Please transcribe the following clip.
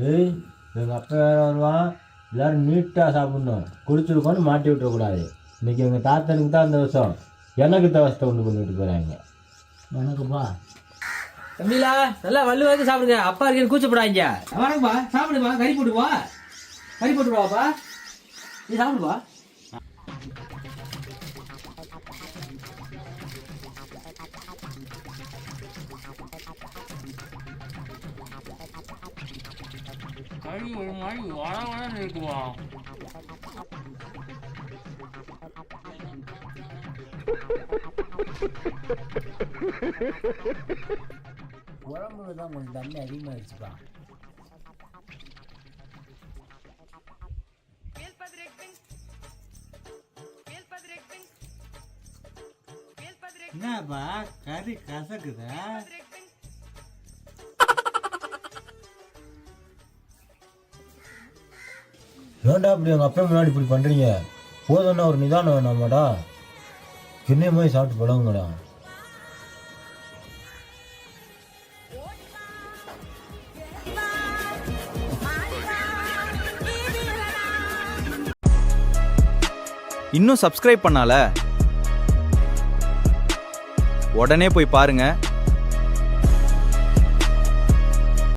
ஏய், எங்கள் அப்பா வேற வருவான். எல்லோரும் நீட்டாக சாப்பிட்ணும், குடிச்சிருக்கோன்னு மாட்டி விட்டுறக்கூடாது. இன்றைக்கி எங்கள் தாத்தனுக்கு தான் அந்த வருஷம், எனக்கு தவசத்தை கொண்டு பண்ணிட்டு போகிறாங்க. வணக்கம்ப்பா. தம்பிலா நல்லா வள்ளுவாது சாப்பிடுங்க. அப்பா இருக்கேன்னு கூச்சப்படாங்க. வணக்கம்ப்பா, சாப்பிடுப்பா. கறி போட்டுப்பா, கறி போட்டுருவாப்பா. நீ சாப்பிடுப்பா. கறி ஒரு மாதிரி வள வளன்னு இருக்குவா. உடம்புல தான் கொஞ்சம் தண்ணி அதிகமாகிடுச்சுப்பா. என்னப்பா கறி கசக்குதா? ஏன்டா அப்படி எங்கள் அப்பா முன்னாடி இப்படி பண்ணுறீங்க? போதும்னா ஒரு நிதானம் வேணாமாடா? என்னைய மாதிரி சாப்பிட்டு பழகுங்கடா. இன்னும் சப்ஸ்கிரைப் பண்ணால உடனே போய் பாருங்க.